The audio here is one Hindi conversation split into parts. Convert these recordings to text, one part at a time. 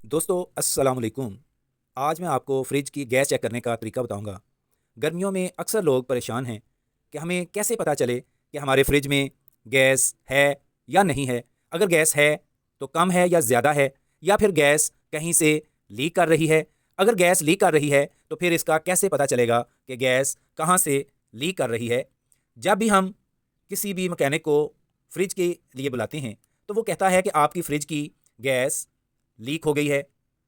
दोस्तों अस्सलाम वालेकुम। आज मैं आपको फ्रिज की गैस चेक करने का तरीका बताऊंगा। गर्मियों में अक्सर लोग परेशान हैं कि हमें कैसे पता चले कि हमारे फ्रिज में गैस है या नहीं है। अगर गैस है तो कम है या ज़्यादा है, या फिर गैस कहीं से लीक कर रही है। अगर गैस लीक कर रही है तो फिर इसका कैसे पता चलेगा कि गैस कहाँ से लीक कर रही है। जब भी हम किसी भी मैकेनिक को फ्रिज के लिए बुलाते हैं तो वो कहता है कि आपकी फ़्रिज की गैस लीक हो गई है,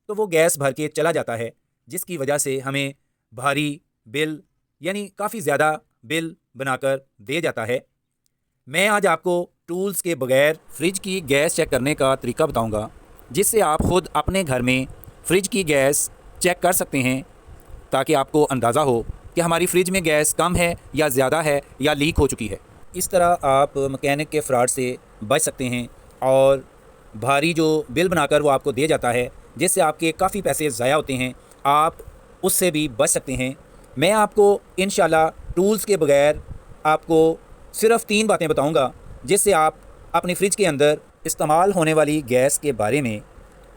तो वो गैस भर के चला जाता है, जिसकी वजह से हमें भारी बिल यानी काफ़ी ज़्यादा बिल बनाकर दे जाता है। मैं आज आपको टूल्स के बगैर फ्रिज की गैस चेक करने का तरीका बताऊंगा, जिससे आप ख़ुद अपने घर में फ्रिज की गैस चेक कर सकते हैं, ताकि आपको अंदाज़ा हो कि हमारी फ्रिज में गैस कम है या ज़्यादा है या लीक हो चुकी है। इस तरह आप मैकेनिक के फ्रॉड से बच सकते हैं और भारी जो बिल बनाकर वो आपको दे जाता है, जिससे आपके काफ़ी पैसे ज़ाया होते हैं, आप उससे भी बच सकते हैं। मैं आपको इंशाल्लाह टूल्स के बगैर आपको सिर्फ़ 3 बातें बताऊंगा, जिससे आप अपनी फ़्रिज के अंदर इस्तेमाल होने वाली गैस के बारे में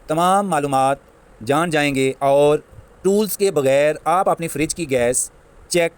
तमाम मालूमात जान जाएंगे और टूल्स के बगैर आप अपनी फ़्रिज की गैस चेक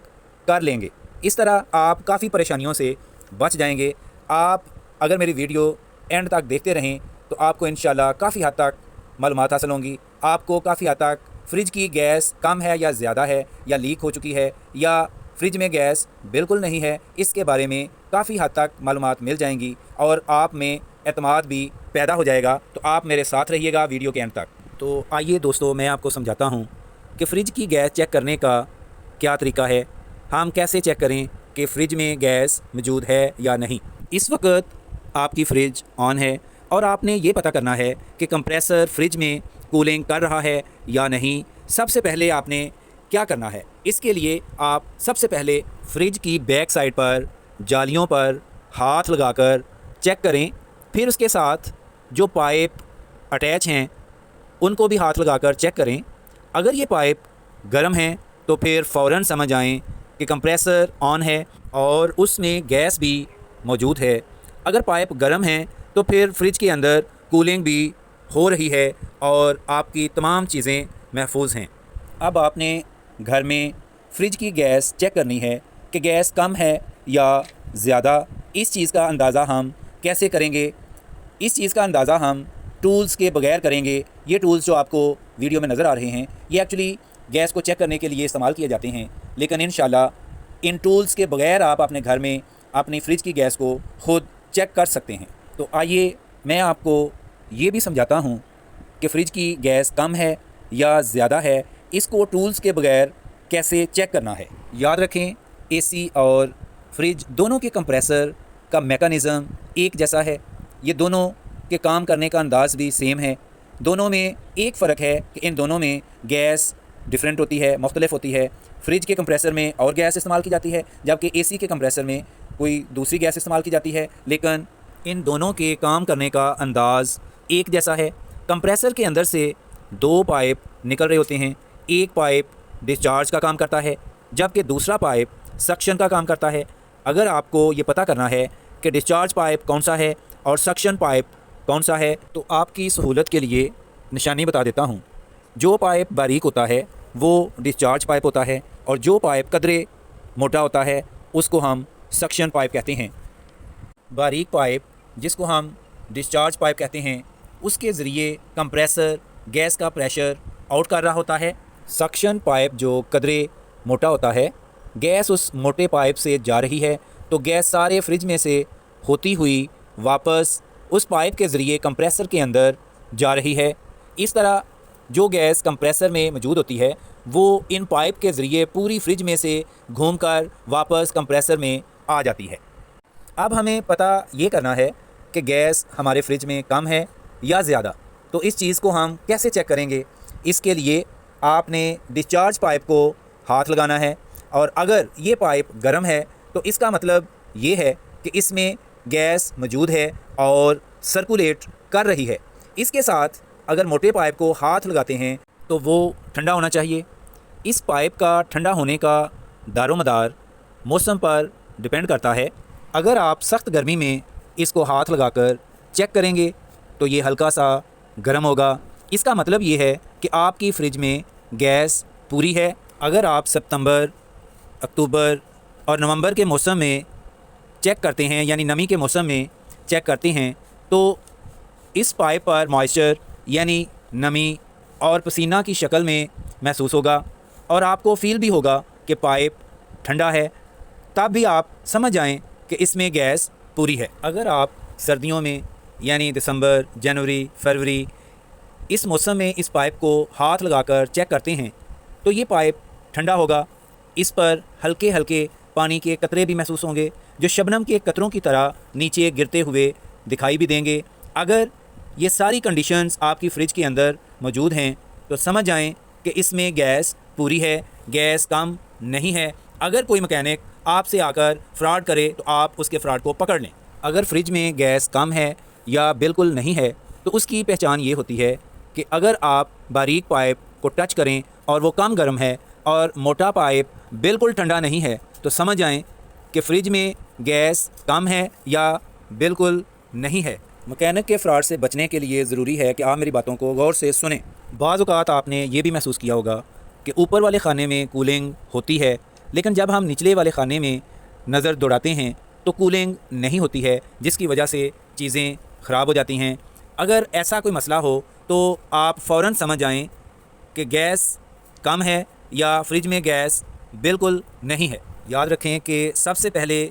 कर लेंगे। इस तरह आप काफ़ी परेशानियों से बच जाएंगे। आप अगर मेरी वीडियो एंड तक देखते रहें तो आपको इंशाल्लाह काफ़ी हद तक मालूमात हासिल होंगी। आपको काफ़ी हद तक फ्रिज की गैस कम है या ज़्यादा है या लीक हो चुकी है या फ्रिज में गैस बिल्कुल नहीं है, इसके बारे में काफ़ी हद तक मालूमात मिल जाएंगी और आप में एतमाद भी पैदा हो जाएगा। तो आप मेरे साथ रहिएगा वीडियो के एंड तक। तो आइए दोस्तों, मैं आपको समझाता हूँ कि फ़्रिज की गैस चेक करने का क्या तरीका है। हम कैसे चेक करें कि फ़्रिज में गैस मौजूद है या नहीं। इस वक्त आपकी फ़्रिज ऑन है और आपने ये पता करना है कि कंप्रेसर फ्रिज में कूलिंग कर रहा है या नहीं। सबसे पहले आपने क्या करना है, इसके लिए आप सबसे पहले फ्रिज की बैक साइड पर जालियों पर हाथ लगाकर चेक करें। फिर उसके साथ जो पाइप अटैच हैं उनको भी हाथ लगाकर चेक करें। अगर ये पाइप गर्म हैं तो फिर फ़ौरन समझ आएँ कि कंप्रेसर ऑन है और उसमें गैस भी मौजूद है। अगर पाइप गर्म हैं तो फिर फ्रिज के अंदर कूलिंग भी हो रही है और आपकी तमाम चीज़ें महफूज हैं। अब आपने घर में फ्रिज की गैस चेक करनी है कि गैस कम है या ज़्यादा। इस चीज़ का अंदाज़ा हम कैसे करेंगे? इस चीज़ का अंदाज़ा हम टूल्स के बगैर करेंगे। ये टूल्स जो आपको वीडियो में नज़र आ रहे हैं, ये एक्चुअली गैस को चेक करने के लिए इस्तेमाल किए जाते हैं, लेकिन इंशाल्लाह इन टूल्स के बगैर आप अपने घर में अपनी फ़्रिज की गैस को ख़ुद चेक कर सकते हैं। तो आइए मैं आपको ये भी समझाता हूँ कि फ़्रिज की गैस कम है या ज़्यादा है, इसको टूल्स के बगैर कैसे चेक करना है। याद रखें, एसी और फ्रिज दोनों के कंप्रेसर का मेकनिज़म एक जैसा है। ये दोनों के काम करने का अंदाज़ भी सेम है। दोनों में एक फ़र्क है कि इन दोनों में गैस डिफरेंट होती है, मुख्तलिफ होती है। फ्रिज के कंप्रेसर में और गैस इस्तेमाल की जाती है, जबकि एसी के कंप्रेसर में कोई दूसरी गैस इस्तेमाल की जाती है। लेकिन इन दोनों के काम करने का अंदाज़ एक जैसा है। कंप्रेसर के अंदर से 2 पाइप निकल रहे होते हैं। एक पाइप डिस्चार्ज का काम करता है, जबकि दूसरा पाइप सक्शन का काम करता है। अगर आपको ये पता करना है कि डिस्चार्ज पाइप कौन सा है और सक्शन पाइप कौन सा है, तो आपकी सहूलत के लिए निशानी बता देता हूँ। जो पाइप बारीक होता है वो डिस्चार्ज पाइप होता है और जो पाइप कदरे मोटा होता है उसको हम सक्शन पाइप कहते हैं। बारीक पाइप, जिसको हम डिस्चार्ज पाइप कहते हैं, उसके ज़रिए कंप्रेसर गैस का प्रेशर आउट कर रहा होता है। सक्शन पाइप जो कदरे मोटा होता है, गैस उस मोटे पाइप से जा रही है, तो गैस सारे फ्रिज में से होती हुई वापस उस पाइप के ज़रिए कंप्रेसर के अंदर जा रही है। इस तरह जो गैस कंप्रेसर में मौजूद होती है वो इन पाइप के ज़रिए पूरी फ्रिज में से घूमकर वापस कंप्रेसर में आ जाती है। अब हमें पता ये करना है कि गैस हमारे फ्रिज में कम है या ज़्यादा। तो इस चीज़ को हम कैसे चेक करेंगे? इसके लिए आपने डिस्चार्ज पाइप को हाथ लगाना है और अगर ये पाइप गर्म है तो इसका मतलब ये है कि इसमें गैस मौजूद है और सर्कुलेट कर रही है। इसके साथ अगर मोटे पाइप को हाथ लगाते हैं तो वो ठंडा होना चाहिए। इस पाइप का ठंडा होने का दारोमदार मौसम पर डिपेंड करता है। अगर आप सख्त गर्मी में इसको हाथ लगाकर चेक करेंगे तो ये हल्का सा गर्म होगा। इसका मतलब ये है कि आपकी फ्रिज में गैस पूरी है। अगर आप सितंबर, अक्टूबर और नवंबर के मौसम में चेक करते हैं, यानी नमी के मौसम में चेक करते हैं, तो इस पाइप पर मॉइस्चर यानी नमी और पसीना की शक्ल में महसूस होगा और आपको फील भी होगा कि पाइप ठंडा है। तब भी आप समझ जाएं कि इसमें गैस पूरी है। अगर आप सर्दियों में यानी दिसंबर, जनवरी, फरवरी इस मौसम में इस पाइप को हाथ लगाकर चेक करते हैं तो ये पाइप ठंडा होगा। इस पर हल्के हल्के पानी के कतरे भी महसूस होंगे जो शबनम के कतरों की तरह नीचे गिरते हुए दिखाई भी देंगे। अगर ये सारी कंडीशंस आपकी फ़्रिज के अंदर मौजूद हैं तो समझ जाएं कि इसमें गैस पूरी है, गैस कम नहीं है। अगर कोई मैकेनिक आपसे आकर फ्रॉड करे तो आप उसके फ्रॉड को पकड़ लें। अगर फ्रिज में गैस कम है या बिल्कुल नहीं है तो उसकी पहचान ये होती है कि अगर आप बारीक पाइप को टच करें और वो कम गर्म है और मोटा पाइप बिल्कुल ठंडा नहीं है तो समझ जाएं कि फ्रिज में गैस कम है या बिल्कुल नहीं है। मैकेनिक के फ्रॉड से बचने के लिए ज़रूरी है कि आप मेरी बातों को गौर से सुनें। बाज़ औक़ात आपने ये भी महसूस किया होगा कि ऊपर वाले खाने में कूलिंग होती है, लेकिन जब हम निचले वाले खाने में नज़र दौड़ाते हैं तो कूलिंग नहीं होती है, जिसकी वजह से चीज़ें ख़राब हो जाती हैं। अगर ऐसा कोई मसला हो तो आप फ़ौरन समझ जाएं कि गैस कम है या फ्रिज में गैस बिल्कुल नहीं है। याद रखें कि सबसे पहले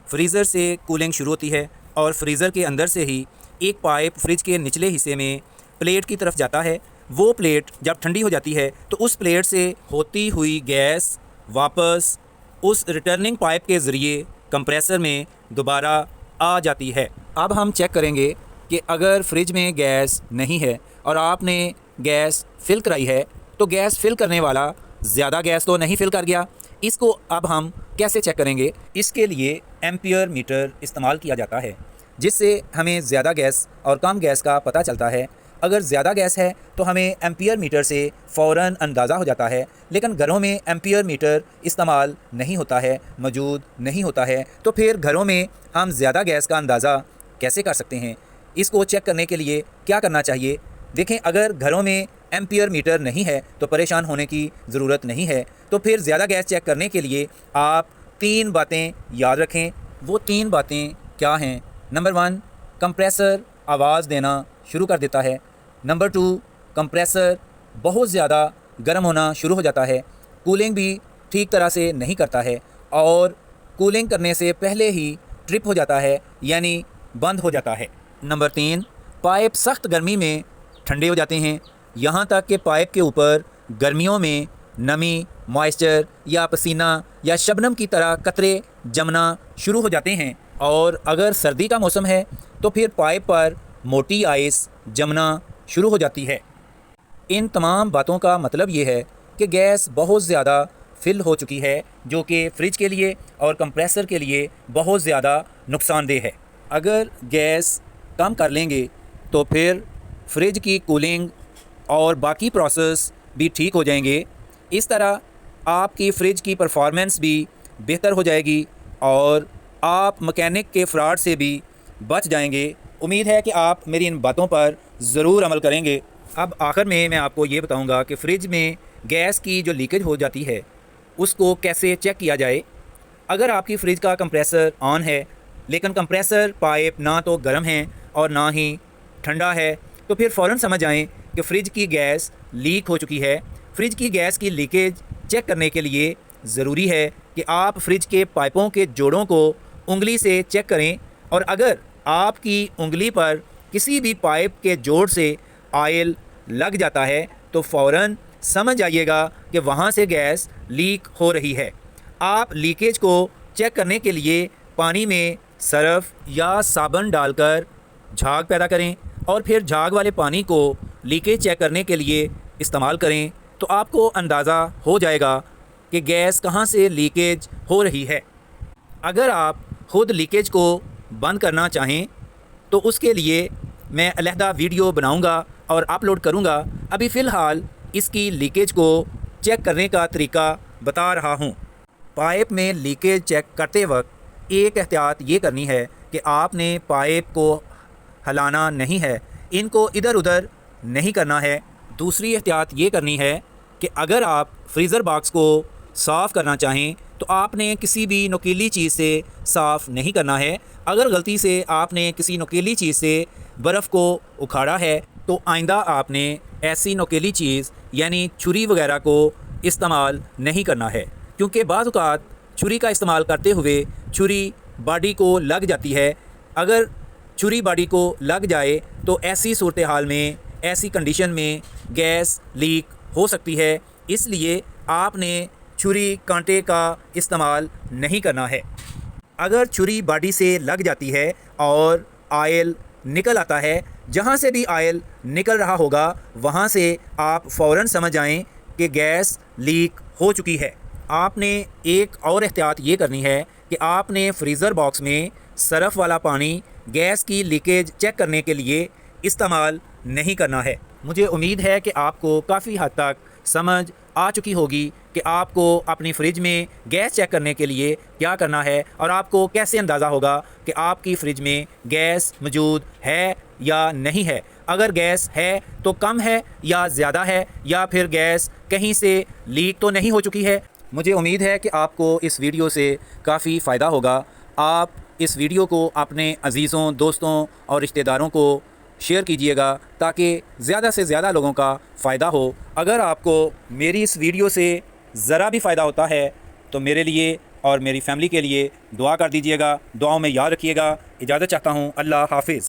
फ्रीज़र से कूलिंग शुरू होती है और फ्रीज़र के अंदर से ही एक पाइप फ्रिज के निचले हिस्से में प्लेट की तरफ जाता है। वो प्लेट जब ठंडी हो जाती है तो उस प्लेट से होती हुई गैस वापस उस रिटर्निंग पाइप के ज़रिए कंप्रेसर में दोबारा आ जाती है। अब हम चेक करेंगे कि अगर फ्रिज में गैस नहीं है और आपने गैस फिल कराई है तो गैस फिल करने वाला ज़्यादा गैस तो नहीं फिल कर गया। इसको अब हम कैसे चेक करेंगे? इसके लिए एम्पियर मीटर इस्तेमाल किया जाता है जिससे हमें ज़्यादा गैस और कम गैस का पता चलता है। अगर ज़्यादा गैस है तो हमें एम्पियर मीटर से फ़ौरन अंदाज़ा हो जाता है, लेकिन घरों में एम्पियर मीटर इस्तेमाल नहीं होता है, मौजूद नहीं होता है। तो फिर घरों में हम ज़्यादा गैस का अंदाज़ा कैसे कर सकते हैं? इसको चेक करने के लिए क्या करना चाहिए? देखें, अगर घरों में एम्पियर मीटर नहीं है तो परेशान होने की ज़रूरत नहीं है। तो फिर ज़्यादा गैस चेक करने के लिए आप 3 बातें याद रखें। वो 3 बातें क्या हैं? नंबर 1, कंप्रेसर आवाज़ देना शुरू कर देता है। नंबर 2, कंप्रेसर बहुत ज़्यादा गर्म होना शुरू हो जाता है, कूलिंग भी ठीक तरह से नहीं करता है और कूलिंग करने से पहले ही ट्रिप हो जाता है यानी बंद हो जाता है। नंबर 3, पाइप सख्त गर्मी में ठंडे हो जाते हैं, यहाँ तक कि पाइप के ऊपर गर्मियों में नमी, मॉइस्चर या पसीना या शबनम की तरह कतरे जमना शुरू हो जाते हैं। और अगर सर्दी का मौसम है तो फिर पाइप पर मोटी आइस जमना शुरू हो जाती है। इन तमाम बातों का मतलब ये है कि गैस बहुत ज़्यादा फिल हो चुकी है, जो कि फ्रिज के लिए और कंप्रेसर के लिए बहुत ज़्यादा नुकसानदेह है। अगर गैस कम कर लेंगे तो फिर फ्रिज की कूलिंग और बाकी प्रोसेस भी ठीक हो जाएंगे। इस तरह आपकी फ़्रिज की परफॉर्मेंस भी बेहतर हो जाएगी और आप मैकेनिक के फ्रॉड से भी बच जाएंगे। उम्मीद है कि आप मेरी इन बातों पर ज़रूर अमल करेंगे। अब आखिर में मैं आपको ये बताऊंगा कि फ़्रिज में गैस की जो लीकेज हो जाती है उसको कैसे चेक किया जाए। अगर आपकी फ़्रिज का कंप्रेसर ऑन है लेकिन कंप्रेसर पाइप ना तो गर्म है और ना ही ठंडा है तो फिर फ़ौरन समझ आएँ कि फ़्रिज की गैस लीक हो चुकी है। फ्रिज की गैस की लीकेज चेक करने के लिए ज़रूरी है कि आप फ्रिज के पाइपों के जोड़ों को उंगली से चेक करें और अगर आपकी उंगली पर किसी भी पाइप के जोड़ से ऑयल लग जाता है तो फ़ौरन समझ जाइएगा कि वहाँ से गैस लीक हो रही है। आप लीकेज को चेक करने के लिए पानी में सर्फ या साबुन डालकर झाग पैदा करें और फिर झाग वाले पानी को लीकेज चेक करने के लिए इस्तेमाल करें तो आपको अंदाज़ा हो जाएगा कि गैस कहाँ से लीकेज हो रही है। अगर आप ख़ुद लीकेज को बंद करना चाहें तो उसके लिए मैं अलहदा वीडियो बनाऊंगा और अपलोड करूंगा। अभी फ़िलहाल इसकी लीकेज को चेक करने का तरीका बता रहा हूं। पाइप में लीकेज चेक करते वक्त एक एहतियात ये करनी है कि आपने पाइप को हिलाना नहीं है, इनको इधर उधर नहीं करना है। दूसरी एहतियात ये करनी है कि अगर आप फ्रीज़र बॉक्स को साफ़ करना चाहें तो आपने किसी भी नुकीली चीज़ से साफ़ नहीं करना है। अगर गलती से आपने किसी नुकीली चीज़ से बर्फ़ को उखाड़ा है तो आइंदा आपने ऐसी नुकीली चीज़ यानी छुरी वगैरह को इस्तेमाल नहीं करना है, क्योंकि बाज़ औक़ात छुरी का इस्तेमाल करते हुए छुरी बॉडी को लग जाती है। अगर छुरी बॉडी को लग जाए तो ऐसी सूरत हाल में, ऐसी कंडीशन में गैस लीक हो सकती है। इसलिए आपने छुरी कांटे का इस्तेमाल नहीं करना है। अगर छुरी बॉडी से लग जाती है और ऑयल निकल आता है, जहाँ से भी ऑयल निकल रहा होगा वहाँ से आप फ़ौरन समझ जाएं कि गैस लीक हो चुकी है। आपने एक और एहतियात ये करनी है कि आपने फ्रीज़र बॉक्स में सरफ़ वाला पानी गैस की लीकेज चेक करने के लिए इस्तेमाल नहीं करना है। मुझे उम्मीद है कि आपको काफ़ी हद तक समझ आ चुकी होगी कि आपको अपनी फ्रिज में गैस चेक करने के लिए क्या करना है और आपको कैसे अंदाज़ा होगा कि आपकी फ्रिज में गैस मौजूद है या नहीं है। अगर गैस है तो कम है या ज़्यादा है, या फिर गैस कहीं से लीक तो नहीं हो चुकी है। मुझे उम्मीद है कि आपको इस वीडियो से काफ़ी फ़ायदा होगा। आप इस वीडियो को अपने अज़ीज़ों, दोस्तों और रिश्तेदारों को शेयर कीजिएगा ताकि ज़्यादा से ज़्यादा लोगों का फ़ायदा हो। अगर आपको मेरी इस वीडियो से ज़रा भी फ़ायदा होता है तो मेरे लिए और मेरी फ़ैमिली के लिए दुआ कर दीजिएगा। दुआओं में याद रखिएगा। इजाज़त चाहता हूँ। अल्लाह हाफ़िज़।